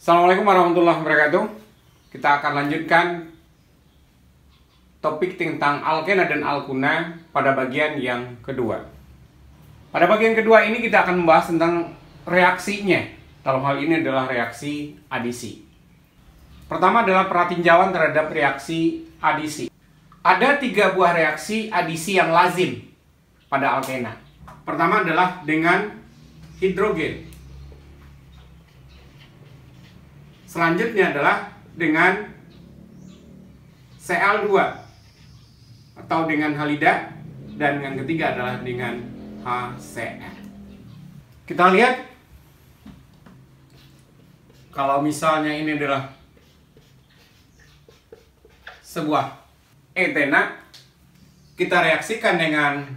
Assalamualaikum warahmatullahi wabarakatuh. Kita akan lanjutkan topik tentang alkena dan alkuna pada bagian yang kedua. Pada bagian kedua ini kita akan membahas tentang reaksinya. Dalam hal ini adalah reaksi adisi. Pertama adalah peratinjauan terhadap reaksi adisi. Ada 3 buah reaksi adisi yang lazim pada alkena. Pertama adalah dengan hidrogen. Selanjutnya adalah dengan Cl2 atau dengan halida, dan yang ketiga adalah dengan HCl. Kita lihat, kalau misalnya ini adalah sebuah etena, kita reaksikan dengan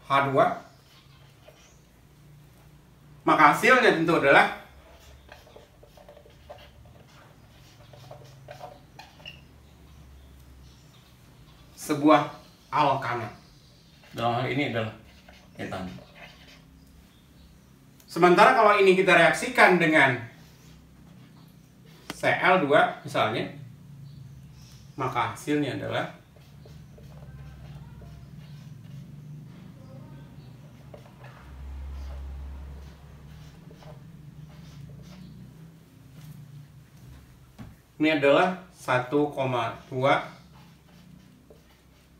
H2, maka hasilnya tentu adalah sebuah alkana. Dalam hal ini adalah etan. Sementara kalau ini kita reaksikan dengan Cl2 misalnya, maka hasilnya adalah ini adalah 1,2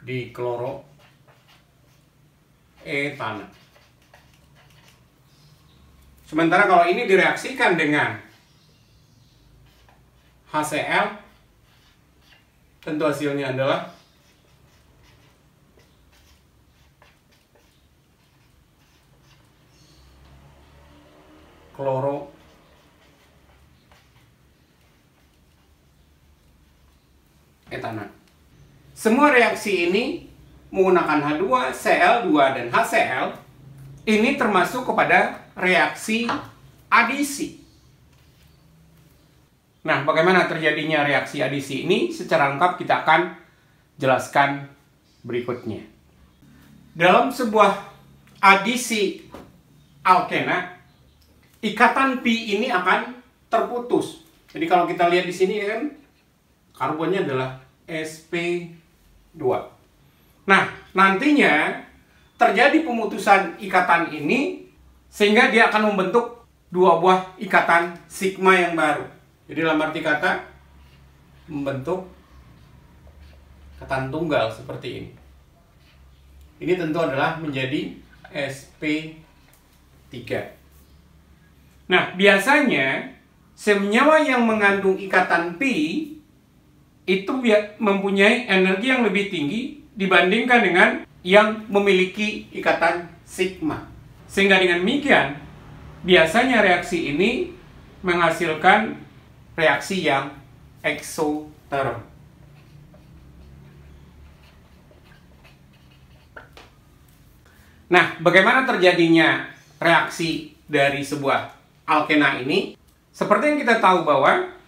di kloroetana. Sementara kalau ini direaksikan dengan HCl, tentu hasilnya adalah kloroetana. Semua reaksi ini menggunakan H2, Cl2, dan HCl ini termasuk kepada reaksi adisi. Nah, bagaimana terjadinya reaksi adisi ini? Secara lengkap kita akan jelaskan berikutnya. Dalam sebuah adisi alkena, ikatan pi ini akan terputus. Jadi kalau kita lihat di sini kan karbonnya adalah sp2. Nah, nantinya terjadi pemutusan ikatan ini sehingga dia akan membentuk 2 buah ikatan sigma yang baru. Jadi dalam arti kata membentuk ikatan tunggal seperti ini. Ini tentu adalah menjadi sp3. Nah, biasanya senyawa yang mengandung ikatan pi itu mempunyai energi yang lebih tinggi dibandingkan dengan yang memiliki ikatan sigma. Sehingga dengan demikian, biasanya reaksi ini menghasilkan reaksi yang eksoterm. Nah, bagaimana terjadinya reaksi dari sebuah alkena ini? Seperti yang kita tahu bahwa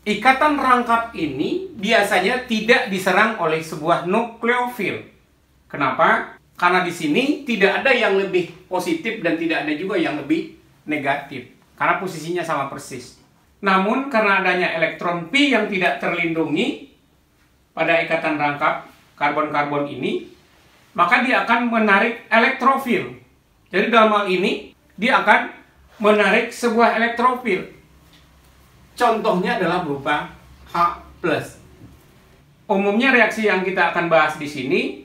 ikatan rangkap ini biasanya tidak diserang oleh sebuah nukleofil. Kenapa? Karena di sini tidak ada yang lebih positif dan tidak ada juga yang lebih negatif. Karena posisinya sama persis. Namun karena adanya elektron pi yang tidak terlindungi pada ikatan rangkap karbon-karbon ini, maka dia akan menarik elektrofil. Jadi dalam hal ini dia akan menarik sebuah elektrofil. Contohnya adalah berupa H+. Umumnya reaksi yang kita akan bahas di sini,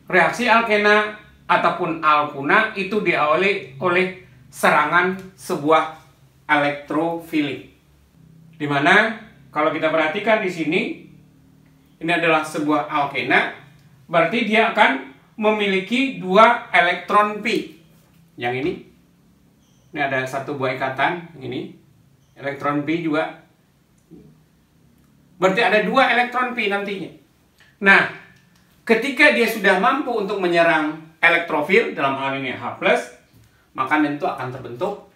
reaksi alkena ataupun alkuna itu diawali oleh serangan sebuah elektrofilik. Dimana kalau kita perhatikan di sini, ini adalah sebuah alkena, berarti dia akan memiliki 2 elektron pi. Yang ini ada 1 buah ikatan, ini elektron pi juga. Berarti ada 2 elektron pi nantinya. Nah, ketika dia sudah mampu untuk menyerang elektrofil, dalam hal ini H+, maka itu akan terbentuk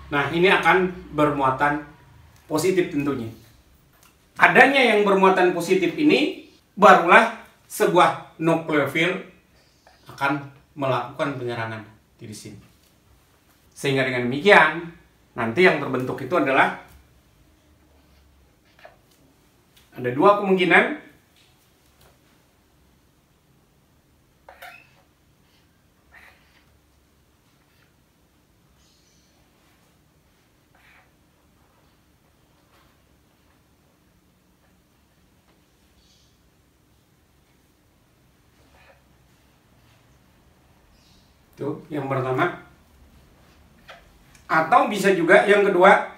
Nah, ini akan bermuatan positif tentunya. Adanya yang bermuatan positif ini, barulah sebuah nukleofil akan melakukan penyerangan di sini. Sehingga dengan demikian, nanti yang terbentuk itu adalah ada dua kemungkinan. Itu yang pertama. Atau bisa juga yang kedua,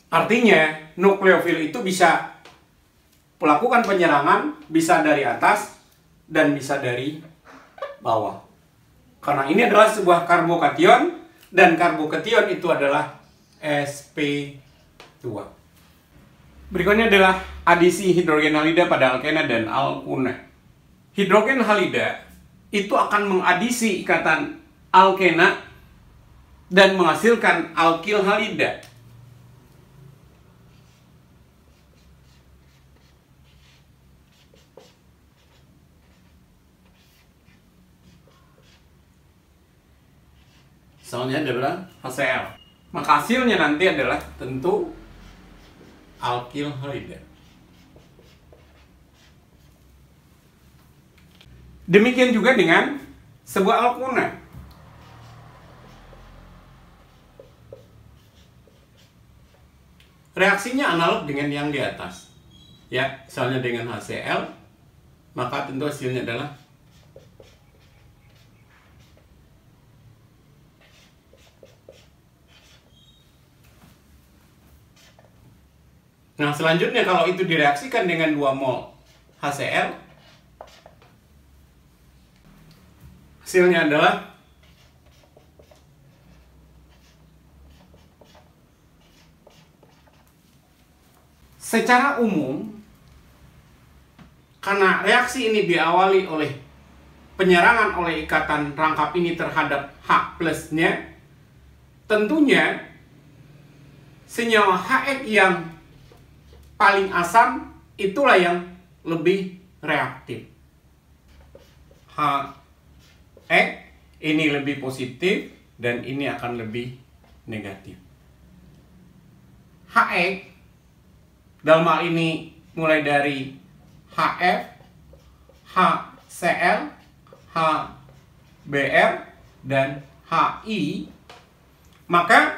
artinya nukleofil itu bisa melakukan penyerangan bisa dari atas dan bisa dari bawah. Karena ini adalah sebuah karbokation dan karbokation itu adalah sp2. Berikutnya adalah adisi hidrogen halida pada alkena dan alkuna. Hidrogen halida itu akan mengadisi ikatan alkena dan menghasilkan alkil halida. Misalnya adalah HCl. Maka hasilnya nanti adalah tentu alkil halida. Demikian juga dengan sebuah alkuna. Reaksinya analog dengan yang di atas. Ya, misalnya dengan HCl, maka tentu hasilnya adalah Nah, selanjutnya kalau itu direaksikan dengan 2 mol HCl, hasilnya adalah secara umum, karena reaksi ini diawali oleh penyerangan oleh ikatan rangkap ini terhadap H plusnya, tentunya senyawa HX yang paling asam itulah yang lebih reaktif. HX ini lebih positif dan ini akan lebih negatif. HX dalam hal ini mulai dari HF, HCl, HBr, dan HI, maka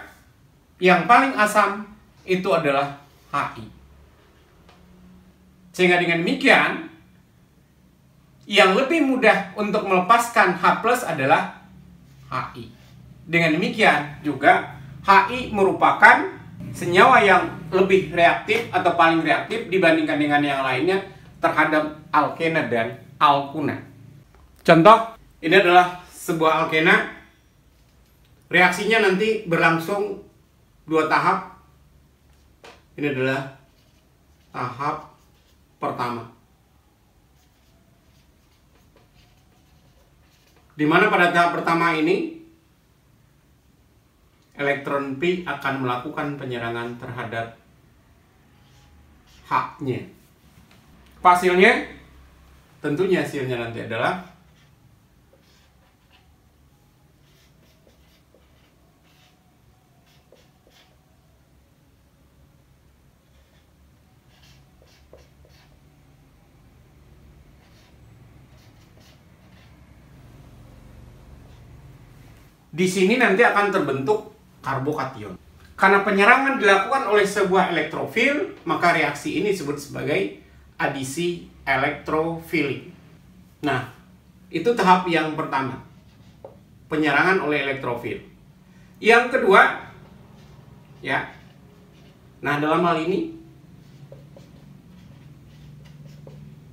yang paling asam itu adalah HI. Sehingga dengan demikian, yang lebih mudah untuk melepaskan H+ adalah HI. Dengan demikian juga, HI merupakan senyawa yang lebih reaktif atau paling reaktif dibandingkan dengan yang lainnya terhadap alkena dan alkuna. Contoh, ini adalah sebuah alkena. Reaksinya nanti berlangsung 2 tahap. Ini adalah tahap pertama, di mana pada tahap pertama ini elektron P akan melakukan penyerangan terhadap H-nya. Hasilnya, tentunya hasilnya nanti adalah di sini nanti akan terbentuk karbokation. Karena penyerangan dilakukan oleh sebuah elektrofil, maka reaksi ini disebut sebagai adisi elektrofilik. Nah, itu tahap yang pertama, penyerangan oleh elektrofil. Yang kedua, ya. Nah, dalam hal ini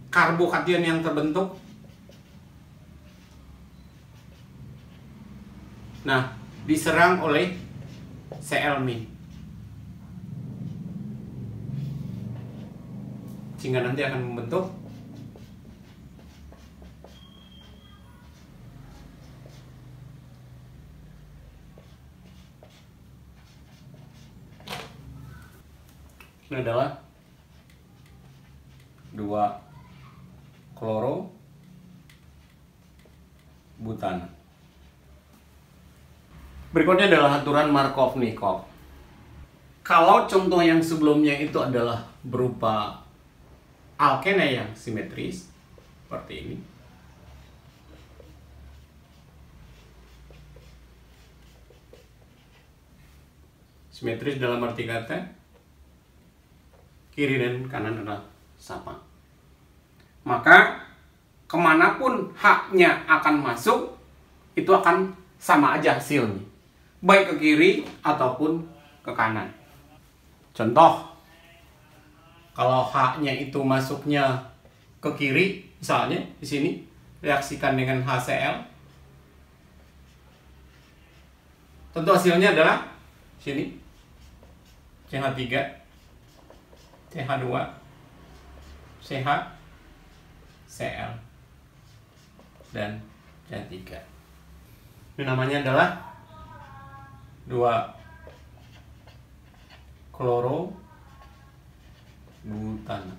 karbokation yang terbentuk Nah, diserang oleh Cl-, sehingga nanti akan membentuk ini adalah 2 klorobutana. Berikutnya adalah aturan Markov-Nikov. Kalau contoh yang sebelumnya itu adalah berupa alkena yang simetris seperti ini, simetris dalam arti kata kiri dan kanan adalah sama, maka kemanapun haknya akan masuk itu akan sama aja hasilnya, baik ke kiri ataupun ke kanan. Contoh, kalau haknya itu masuknya ke kiri, misalnya di sini reaksikan dengan HCl, tentu hasilnya adalah sini CH3, CH2, CH, Cl, dan CH3. Ini namanya adalah 2 klorobutana.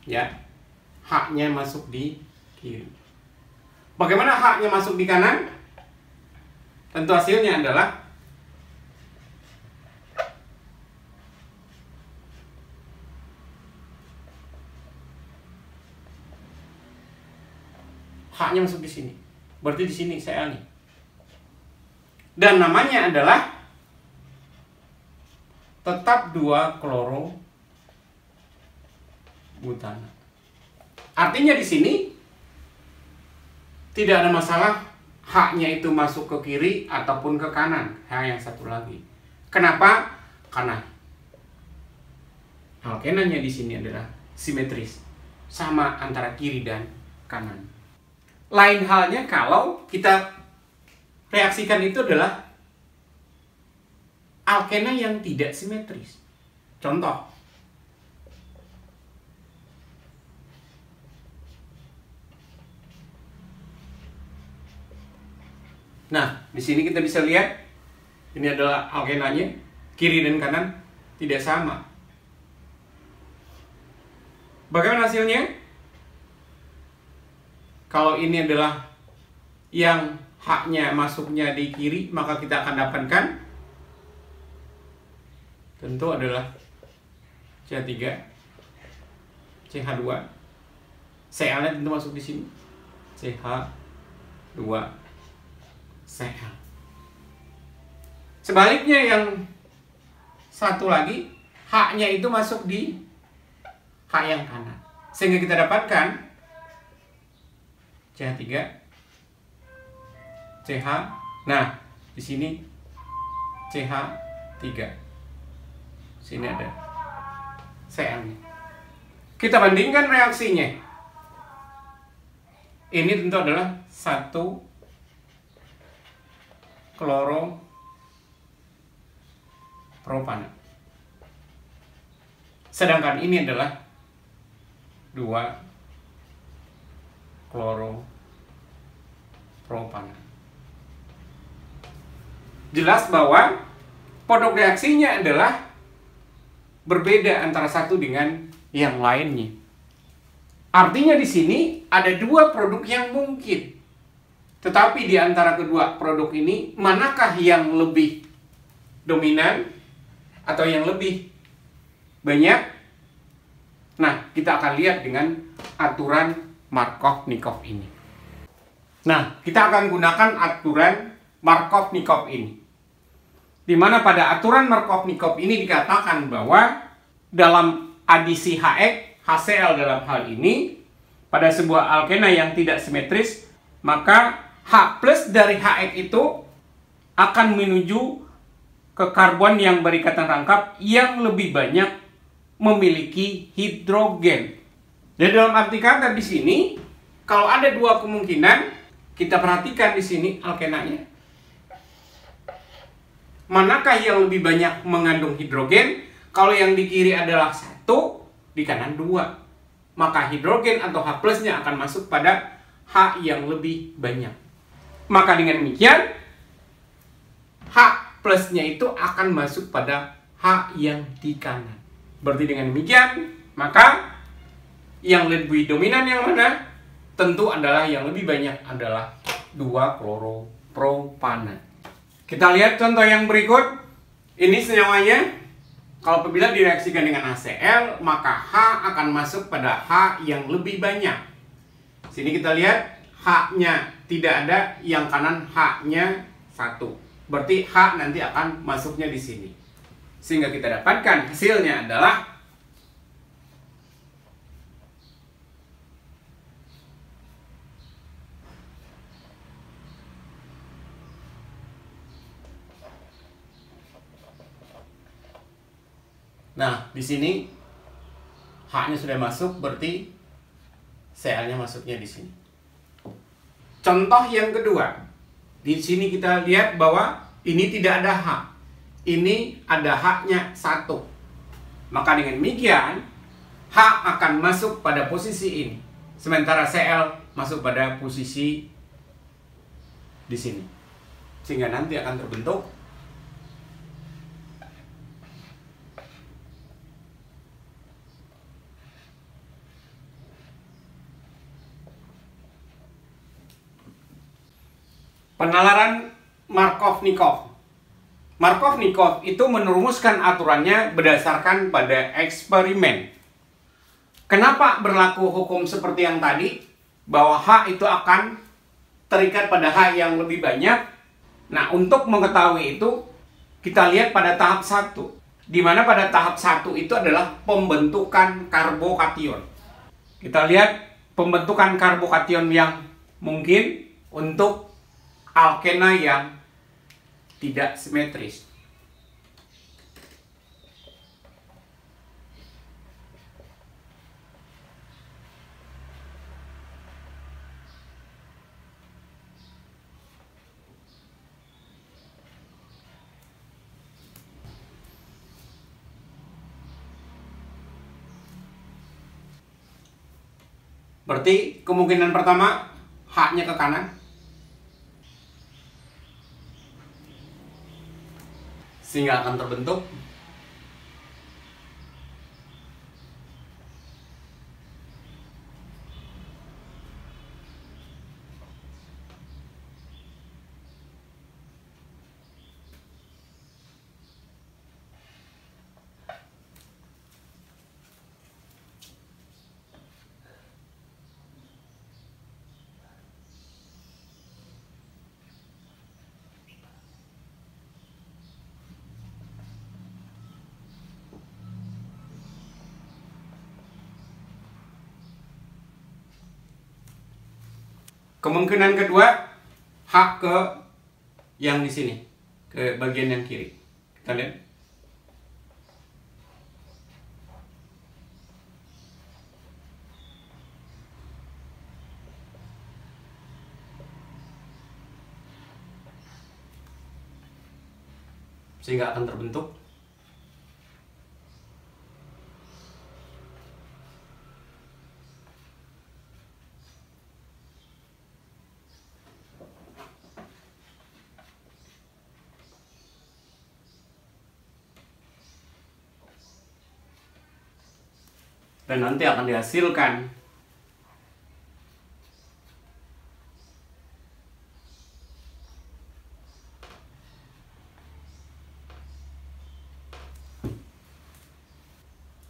Ya, haknya masuk di kiri. Bagaimana haknya masuk di kanan? Tentu hasilnya adalah haknya masuk di sini. Berarti di sini Cl nih. Dan namanya adalah tetap 2 klorobutana. Artinya di sini tidak ada masalah haknya itu masuk ke kiri ataupun ke kanan. Yang satu lagi. Kenapa? Karena alkenanya di sini adalah simetris, sama antara kiri dan kanan. Lain halnya kalau kita reaksikan itu adalah alkena yang tidak simetris. Contoh, nah di sini kita bisa lihat ini adalah alkenanya, kiri dan kanan tidak sama. Bagaimana hasilnya? Kalau ini adalah yang haknya masuknya di kiri, maka kita akan dapatkan tentu adalah CH3, CH2, Cl-nya tentu masuk di sini, CH2, Cl. Sebaliknya yang satu lagi, haknya itu masuk di hak yang kanan, sehingga kita dapatkan CH3, CH, nah di sini CH3, sini ada Cl-nya. Kita bandingkan reaksinya. Ini tentu adalah 1 kloropropana. Sedangkan ini adalah 2 kloropropana. Jelas bahwa produk reaksinya adalah berbeda antara satu dengan yang lainnya. Artinya di sini ada 2 produk yang mungkin. Tetapi di antara kedua produk ini, manakah yang lebih dominan atau yang lebih banyak? Nah, kita akan lihat dengan aturan Markov-Nikov ini. Nah, kita akan gunakan aturan Markov-Nikov ini. Di mana pada aturan Markov-Nikov ini dikatakan bahwa dalam adisi HX, HCl dalam hal ini, pada sebuah alkena yang tidak simetris, maka H plus dari HX itu akan menuju ke karbon yang berikatan rangkap yang lebih banyak memiliki hidrogen. Jadi dalam arti kata di sini, kalau ada 2 kemungkinan, kita perhatikan di sini alkenanya. Manakah yang lebih banyak mengandung hidrogen? Kalau yang di kiri adalah 1, di kanan 2. Maka hidrogen atau H plusnya akan masuk pada H yang lebih banyak. Maka dengan demikian, H plusnya itu akan masuk pada H yang di kanan. Berarti dengan demikian, maka yang lebih dominan yang mana? Tentu adalah yang lebih banyak adalah 2-kloropropana. Kita lihat contoh yang berikut. Ini senyawanya. Kalau apabila direaksikan dengan HCl, maka H akan masuk pada H yang lebih banyak. Sini kita lihat H-nya tidak ada, yang kanan H-nya 1. Berarti H nanti akan masuknya di sini. Sehingga kita dapatkan hasilnya adalah nah, di sini H-nya sudah masuk, berarti Cl-nya masuknya di sini. Contoh yang kedua. Di sini kita lihat bahwa ini tidak ada H. Ini ada H-nya 1. Maka dengan demikian, H akan masuk pada posisi ini. Sementara Cl masuk pada posisi di sini. Sehingga nanti akan terbentuk penalaran Markov-Nikov. Markov-Nikov itu merumuskan aturannya berdasarkan pada eksperimen. Kenapa berlaku hukum seperti yang tadi? Bahwa H itu akan terikat pada H yang lebih banyak. Nah, untuk mengetahui itu, kita lihat pada tahap 1. Di mana pada tahap 1 itu adalah pembentukan karbokation. Kita lihat pembentukan karbokation yang mungkin untuk alkena yang tidak simetris. Berarti kemungkinan pertama H-nya ke kanan. Sehingga akan terbentuk kemungkinan kedua H ke yang di sini, ke bagian yang kiri. Kita lihat. Sehingga akan terbentuk dan nanti akan dihasilkan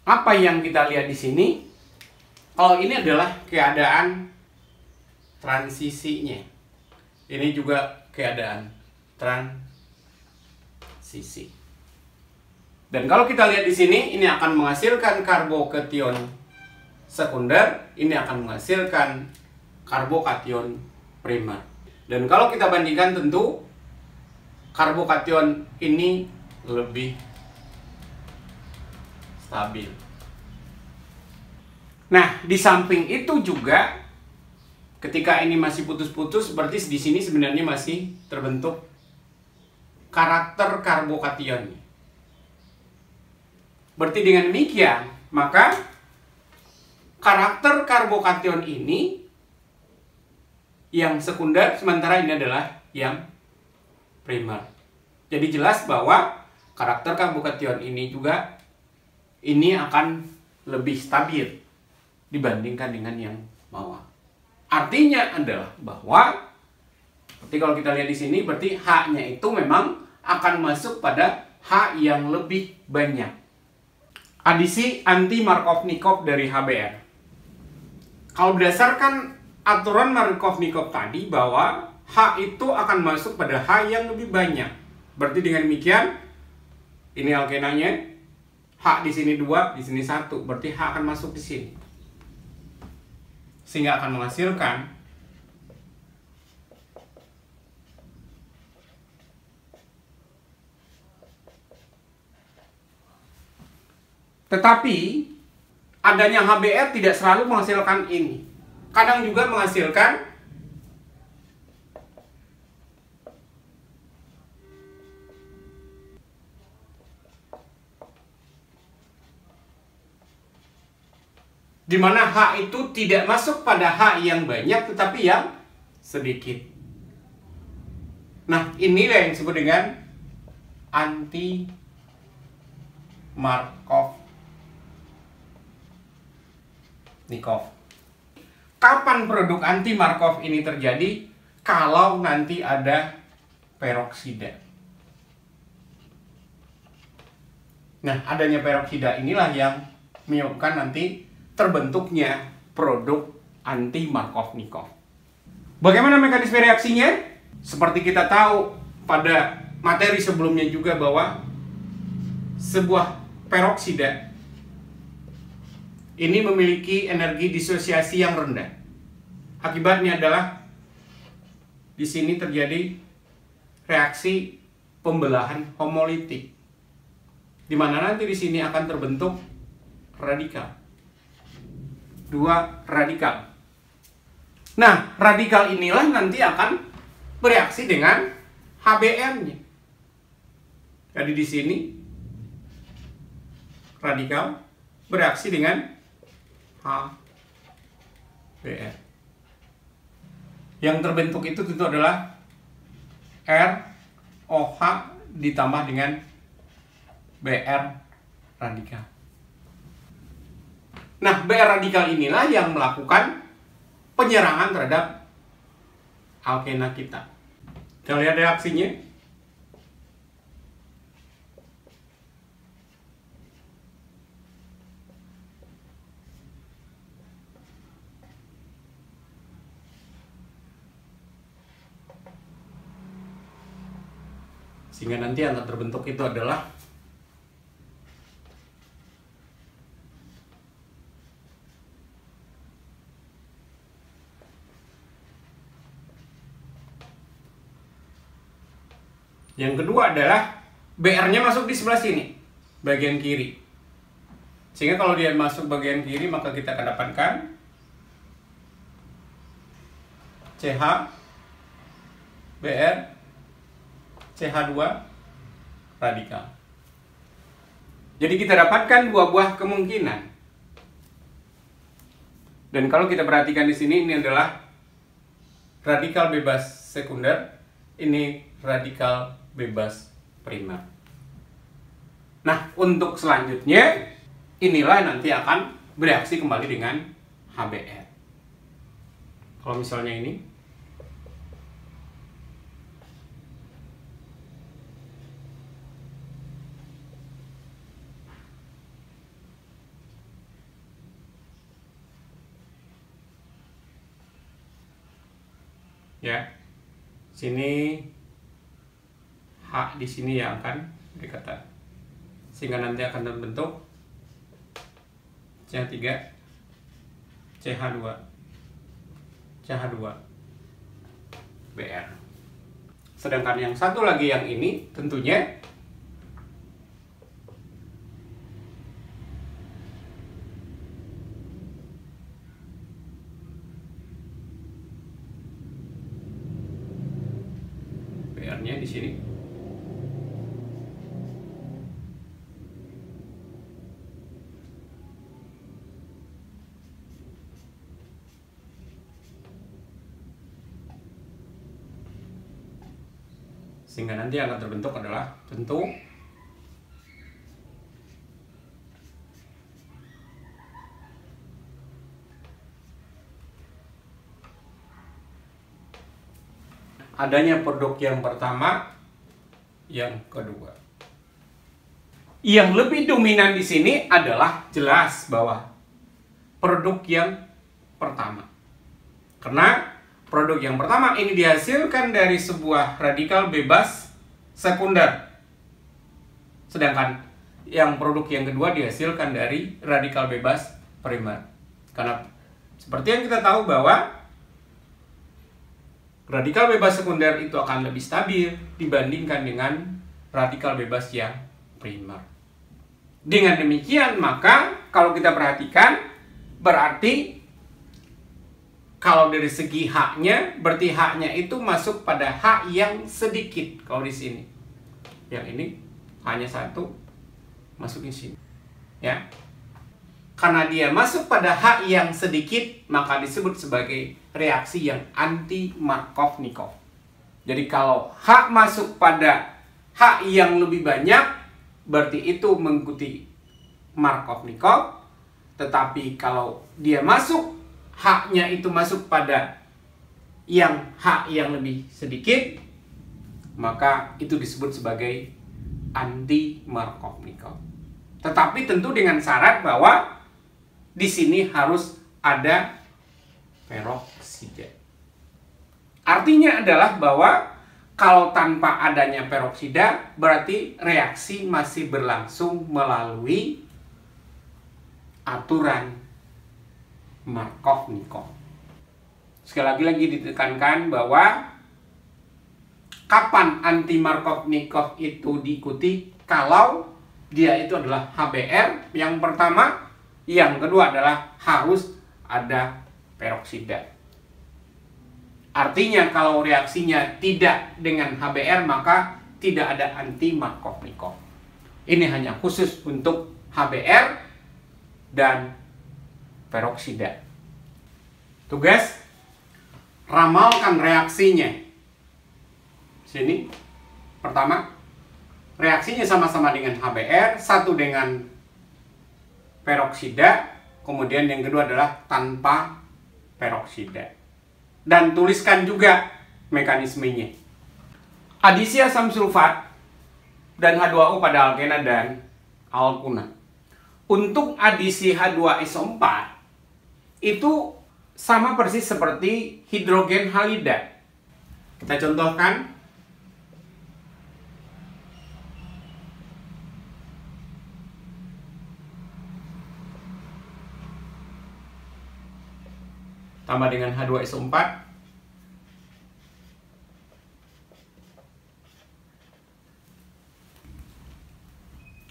apa yang kita lihat di sini. Kalau ini adalah keadaan transisinya, ini juga keadaan transisi. Dan kalau kita lihat di sini, ini akan menghasilkan karbokation sekunder, ini akan menghasilkan karbokation primer. Dan kalau kita bandingkan, tentu karbokation ini lebih stabil. Nah, di samping itu juga Ketika ini masih putus-putus, berarti di sini sebenarnya masih terbentuk karakter karbokation. Berarti dengan demikian, maka karakter karbokation ini yang sekunder, sementara ini adalah yang primer. Jadi jelas bahwa karakter karbokation ini juga ini akan lebih stabil dibandingkan dengan yang bawah. Artinya adalah bahwa berarti kalau kita lihat di sini berarti H-nya itu memang akan masuk pada H yang lebih banyak. Adisi anti-Markovnikov dari HBr. Kalau berdasarkan aturan Markovnikov tadi bahwa H itu akan masuk pada H yang lebih banyak. Berarti dengan demikian ini alkenanya H di sini 2, di sini 1. Berarti H akan masuk di sini. Sehingga akan menghasilkan tetapi adanya HBr tidak selalu menghasilkan ini. Kadang juga menghasilkan di mana H itu tidak masuk pada H yang banyak tetapi yang sedikit. Nah, inilah yang disebut dengan anti-Markovnikov. Kapan produk anti-Markov ini terjadi? Kalau nanti ada peroksida. Nah, adanya peroksida inilah yang menyebabkan nanti terbentuknya produk anti-Markovnikov. Bagaimana mekanisme reaksinya? Seperti kita tahu pada materi sebelumnya juga bahwa sebuah peroksida ini memiliki energi disosiasi yang rendah. Akibatnya adalah di sini terjadi reaksi pembelahan homolitik, di mana nanti di sini akan terbentuk radikal. 2 radikal. Nah, radikal inilah nanti akan bereaksi dengan HBr-nya. Jadi di sini radikal bereaksi dengan HBr. Yang terbentuk itu tentu adalah ROH ditambah dengan Br radikal. Nah, Br radikal inilah yang melakukan penyerangan terhadap alkena kita. Kita lihat reaksinya. Sehingga nanti yang terbentuk itu adalah yang kedua adalah Br-nya masuk di sebelah sini, bagian kiri. Sehingga kalau dia masuk bagian kiri, maka kita akan dapatkan CH, Br, CH2 radikal. Jadi kita dapatkan 2 buah kemungkinan. Dan kalau kita perhatikan di sini, ini adalah radikal bebas sekunder, ini radikal bebas primer. Nah, untuk selanjutnya, inilah nanti akan bereaksi kembali dengan HBr. Kalau misalnya ini, ya, sini H di sini yang akan dikata, sehingga nanti akan terbentuk CH3, CH2, CH2, Br. Sedangkan yang satu lagi yang ini tentunya dominannya di sini. Sehingga nanti yang akan terbentuk adalah tentu adanya produk yang pertama, yang kedua. Yang lebih dominan di sini adalah jelas bahwa produk yang pertama. Karena produk yang pertama ini dihasilkan dari sebuah radikal bebas sekunder. Sedangkan yang produk yang kedua dihasilkan dari radikal bebas primer. Karena seperti yang kita tahu bahwa radikal bebas sekunder itu akan lebih stabil dibandingkan dengan radikal bebas yang primer. Dengan demikian, maka kalau kita perhatikan, berarti kalau dari segi haknya, berarti haknya itu masuk pada hak yang sedikit. Kalau di sini, yang ini hanya satu, masukin sini, ya. Karena dia masuk pada hak yang sedikit, maka disebut sebagai reaksi yang anti-Markovnikov. Jadi kalau hak masuk pada hak yang lebih banyak, berarti itu mengikuti Markovnikov. Tetapi kalau dia masuk, haknya itu masuk pada hak yang lebih sedikit, maka itu disebut sebagai anti-Markovnikov. Tetapi tentu dengan syarat bahwa di sini harus ada peroksida. Artinya adalah bahwa kalau tanpa adanya peroksida, berarti reaksi masih berlangsung melalui aturan Markovnikov. Sekali lagi ditekankan bahwa kapan anti-Markovnikov itu diikuti? Kalau dia itu adalah HBr yang pertama, yang kedua adalah harus ada peroksida. Artinya kalau reaksinya tidak dengan HBr, maka tidak ada anti-Markovnikov. Ini hanya khusus untuk HBr dan peroksida. Tugas, ramalkan reaksinya. Sini, pertama, reaksinya sama-sama dengan HBr, satu dengan peroksida, kemudian yang kedua adalah tanpa peroksida. Dan tuliskan juga mekanismenya. Adisi asam sulfat dan H2O pada alkena dan alkuna. Untuk adisi H2SO4 itu sama persis seperti hidrogen halida. Kita contohkan. Tambah dengan H2SO4.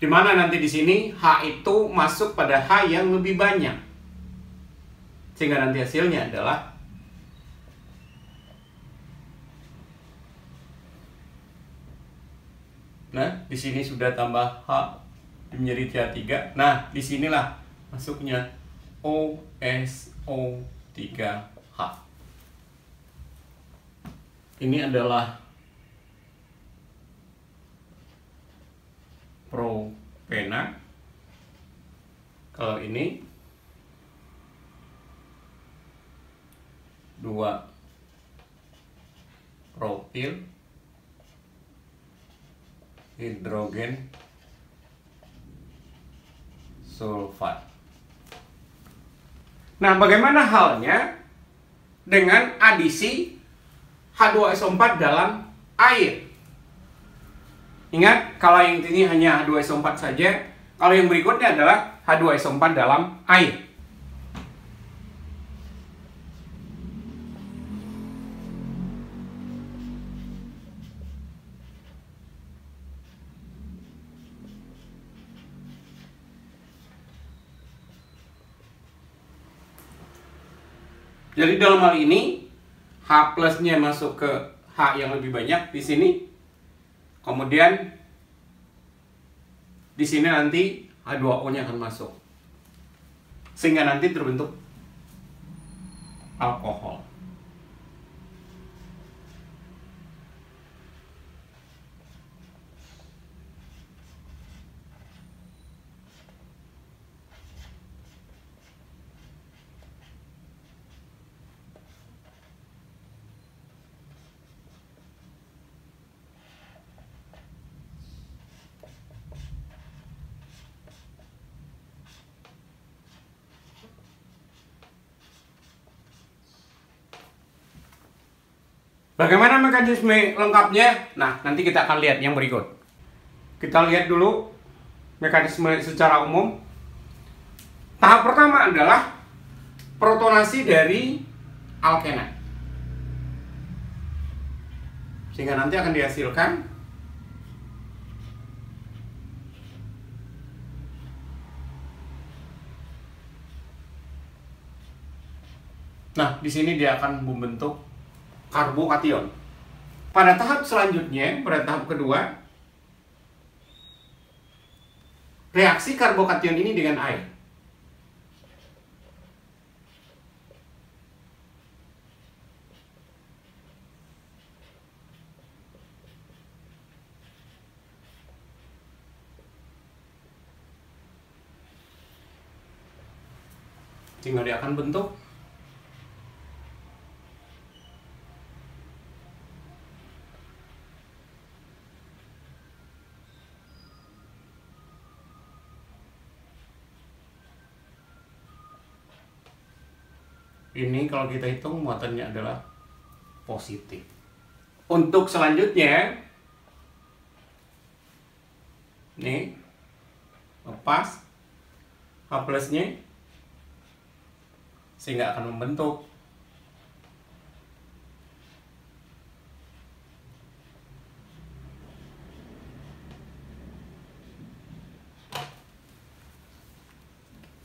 Dimana nanti di sini H itu masuk pada H yang lebih banyak. Sehingga nanti hasilnya adalah di sini sudah tambah H menjadi CH3. Nah, disinilah masuknya OSO3H. Ini adalah propena. Kalau ini 2 propil hidrogen sulfat. Nah, bagaimana halnya dengan adisi H2SO4 dalam air? Ingat, kalau yang ini hanya H2SO4 saja, kalau yang berikutnya adalah H2SO4 dalam air. Jadi dalam hal ini H plusnya masuk ke H yang lebih banyak di sini, Kemudian di sini nanti H2O-nya akan masuk. Sehingga nanti terbentuk alkohol. Bagaimana mekanisme lengkapnya? Nah, nanti kita akan lihat yang berikut. Kita lihat dulu mekanisme secara umum. Tahap pertama adalah protonasi dari alkena. Sehingga nanti akan dihasilkan di sini dia akan membentuk karbokation. Pada tahap selanjutnya, pada tahap kedua, reaksi karbokation ini dengan air. Sehingga dia akan bentuk ini. Kalau kita hitung muatannya adalah positif. Untuk selanjutnya, nih lepas H plusnya, sehingga akan membentuk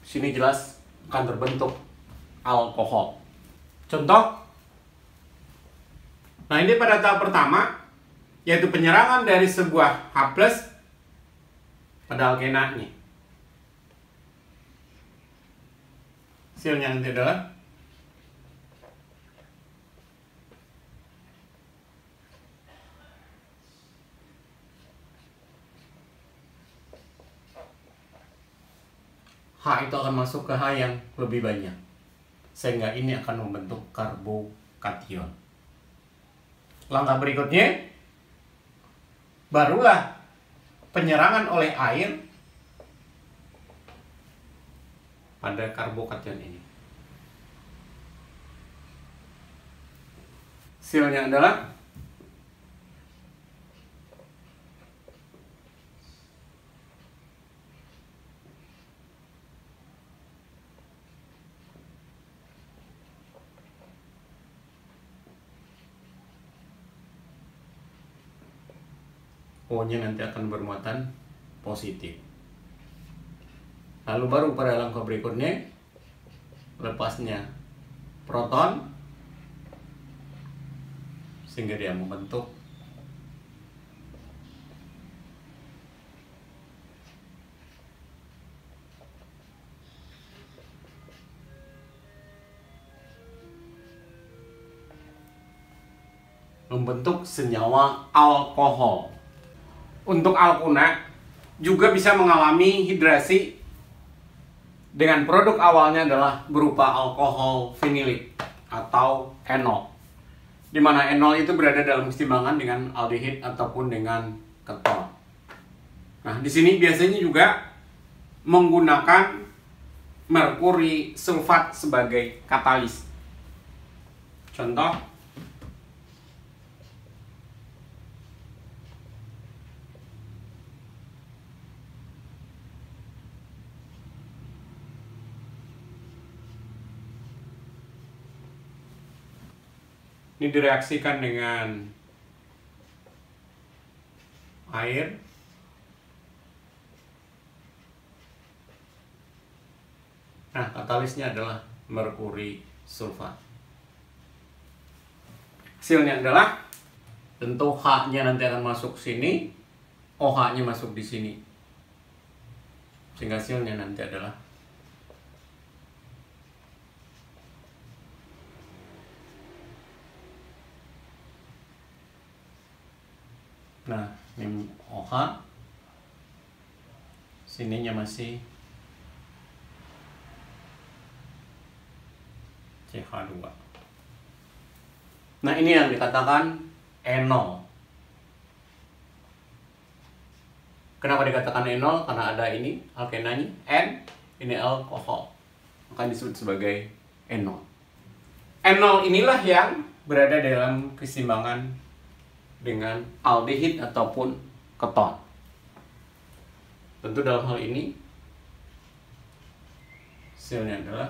sini jelas akan terbentuk alkohol. Contoh, nah ini pada tahap pertama, yaitu penyerangan dari sebuah H plus pada alkenanya. Hasilnya nanti adalah H itu akan masuk ke H yang lebih banyak, sehingga ini akan membentuk karbokation. Langkah berikutnya, barulah penyerangan oleh air pada karbokation ini. Hasilnya adalah O-nya nanti akan bermuatan positif. Lalu baru pada langkah berikutnya, lepasnya proton, sehingga dia membentuk senyawa alkohol. Untuk alkuna juga bisa mengalami hidrasi dengan produk awalnya adalah berupa alkohol fenilik atau enol, di mana enol itu berada dalam keseimbangan dengan aldehid ataupun dengan keton. Nah, di sini biasanya juga menggunakan merkuri sulfat sebagai katalis. Contoh, ini direaksikan dengan air. Nah, katalisnya adalah merkuri sulfat. Hasilnya adalah tentu H-nya nanti akan masuk sini, OH-nya masuk di sini. Sehingga hasilnya nanti adalah ini OH, sininya masih CH2. Nah, ini yang dikatakan enol. Kenapa dikatakan enol? Karena ada ini alkenanya N, ini alkohol, maka disebut sebagai enol. Enol inilah yang berada dalam keseimbangan dengan aldehid ataupun keton. Tentu dalam hal ini hasilnya adalah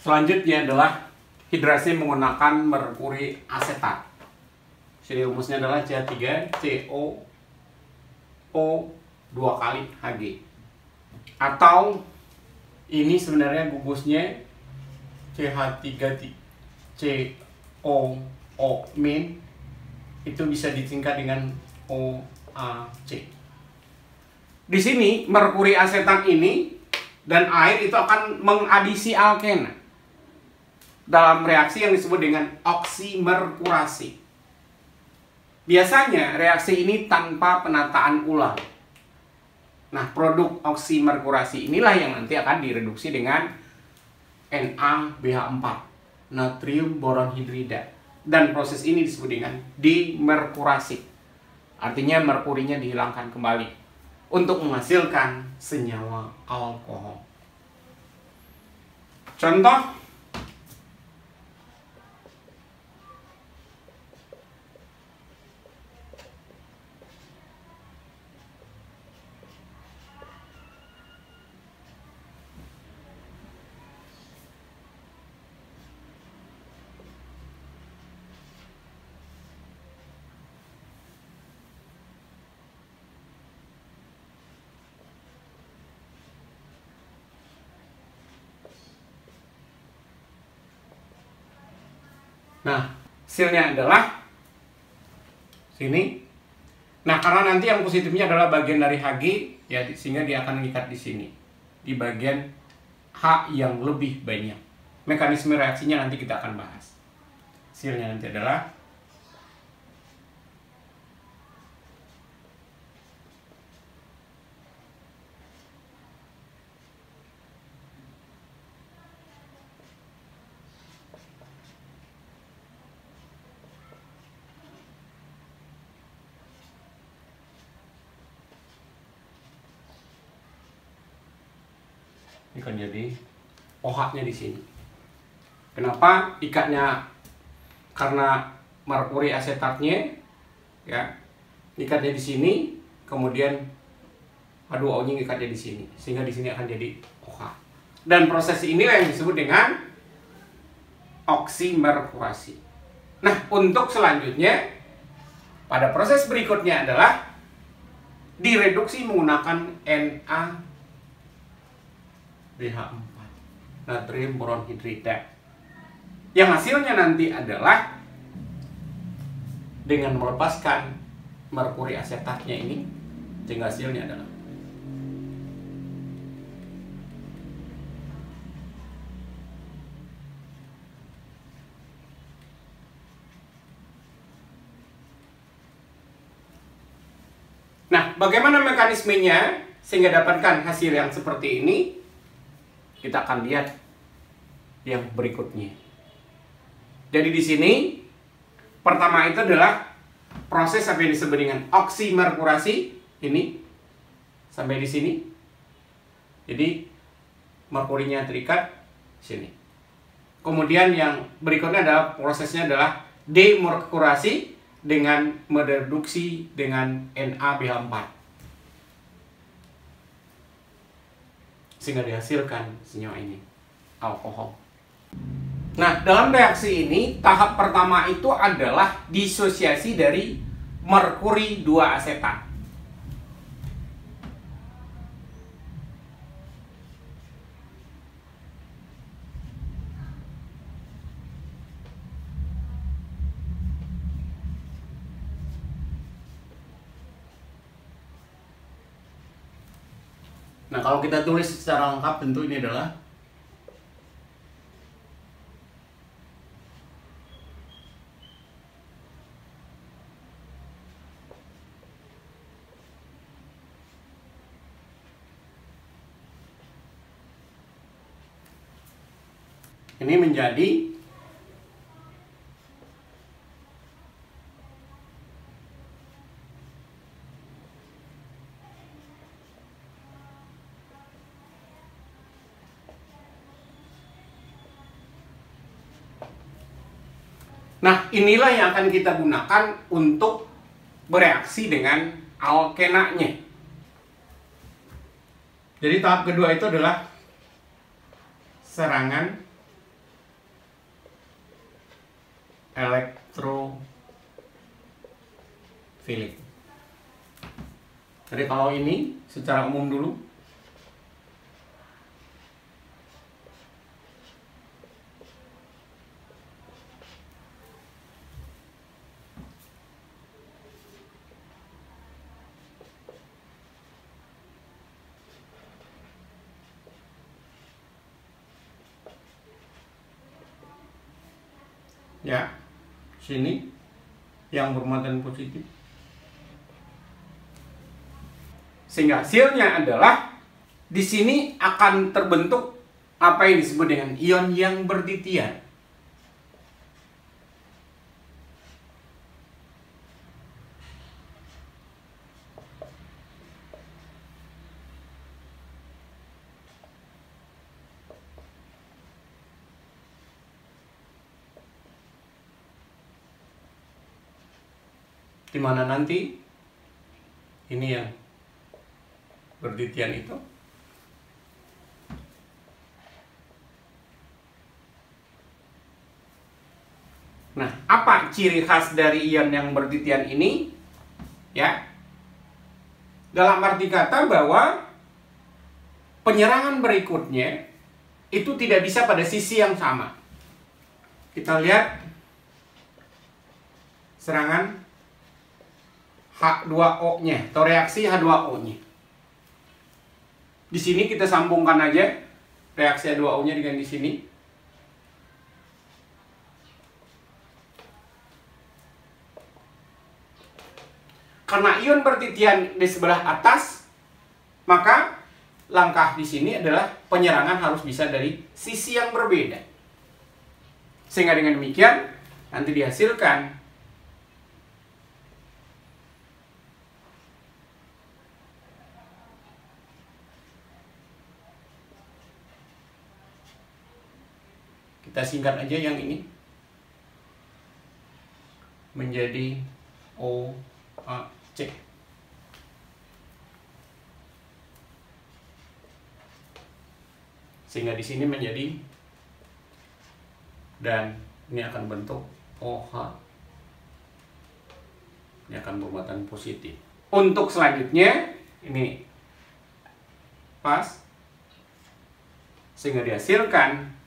selanjutnya adalah hidrasi menggunakan merkuri asetat. Jadi rumusnya adalah CH3COO 2 kali Hg. Atau ini sebenarnya gugusnya CH3COO min itu bisa disingkat dengan OAC. Di sini merkuri asetat ini dan air itu akan mengadisi alkena dalam reaksi yang disebut dengan oksimerkurasi. Biasanya reaksi ini tanpa penataan ulang. Nah, produk oksimerkurasi inilah yang nanti akan direduksi dengan NaBH4, natrium boron hidrida. Dan proses ini disebut dengan dimerkurasi. Artinya merkurinya dihilangkan kembali untuk menghasilkan senyawa alkohol. Contoh, nah, hasilnya adalah sini. Nah, karena nanti yang positifnya adalah bagian dari Hg, ya, sehingga dia akan mengikat di sini, di bagian H yang lebih banyak. Mekanisme reaksinya nanti kita akan bahas. Hasilnya nanti adalah ini kan jadi OH-nya di sini. Kenapa ikatnya? Karena merkuri asetatnya, ya, ikatnya di sini, kemudian H2O-nya ikatnya di sini, sehingga di sini akan jadi OH. Dan proses ini yang disebut dengan oksimerkurasi. Nah, untuk selanjutnya pada proses berikutnya adalah direduksi menggunakan NaBH4, natrium boron hidrida. Yang hasilnya nanti adalah dengan melepaskan merkuri asetatnya ini, sehingga hasilnya adalah nah, bagaimana mekanismenya sehingga dapatkan hasil yang seperti ini? Kita akan lihat yang berikutnya. Jadi di sini pertama itu adalah proses apa yang disebut dengan oksimerkurasi ini sampai di sini. Jadi merkurinya terikat sini. Kemudian yang berikutnya adalah prosesnya adalah demerkurasi dengan mereduksi dengan NaBH4. Sehingga dihasilkan senyawa ini, alkohol. Nah, dalam reaksi ini, tahap pertama itu adalah disosiasi dari merkuri 2 asetat. Nah, kalau kita tulis secara lengkap tentu ini adalah ini menjadi Nah, inilah yang akan kita gunakan untuk bereaksi dengan alkenanya. Jadi tahap kedua itu adalah serangan elektrofilik. Jadi kalau ini secara umum dulu. Ya, sini yang bermuatan positif. Sehingga hasilnya adalah di sini akan terbentuk apa yang disebut dengan ion yang berditian. Di mana nanti ini yang berditian itu nah, apa ciri khas dari ion yang berditian ini? Ya, dalam arti kata bahwa penyerangan berikutnya itu tidak bisa pada sisi yang sama. Kita lihat serangan H2O-nya atau reaksi H2O-nya. Di sini kita sambungkan aja reaksi H2O-nya dengan di sini. Karena ion berditian di sebelah atas, maka langkah di sini adalah penyerangan harus bisa dari sisi yang berbeda. Sehingga dengan demikian nanti dihasilkan kita singkat aja yang ini menjadi OAC. Sehingga di sini menjadi, dan ini akan bentuk OH. Ini akan bermuatan positif. Untuk selanjutnya ini pas, sehingga dihasilkan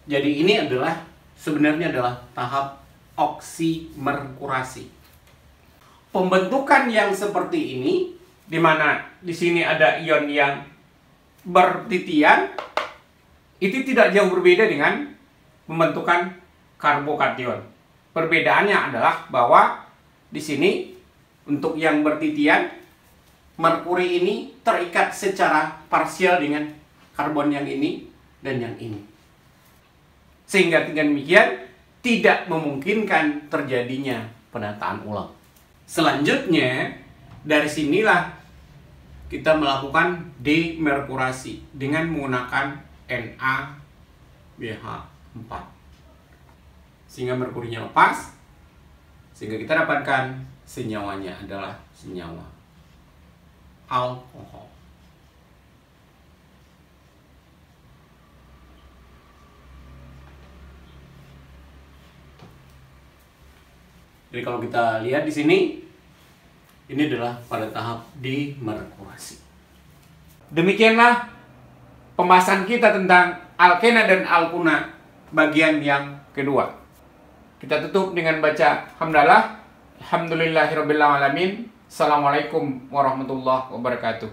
jadi ini adalah sebenarnya adalah tahap oksimerkurasi. Pembentukan yang seperti ini, di mana di sini ada ion yang berditian, itu tidak jauh berbeda dengan pembentukan karbokation. Perbedaannya adalah bahwa di sini untuk yang berditian, merkuri ini terikat secara parsial dengan karbon yang ini dan yang ini. Sehingga dengan demikian tidak memungkinkan terjadinya penataan ulang. Selanjutnya, dari sinilah kita melakukan demerkurasi dengan menggunakan NaBH4. Sehingga merkurinya lepas, sehingga kita dapatkan senyawanya adalah senyawa alkohol. Jadi kalau kita lihat di sini, ini adalah pada tahap demerkurasi. Demikianlah pembahasan kita tentang alkena dan alkuna bagian yang kedua. Kita tutup dengan baca hamdalah. Alhamdulillahirabbil alamin. Assalamualaikum warahmatullahi wabarakatuh.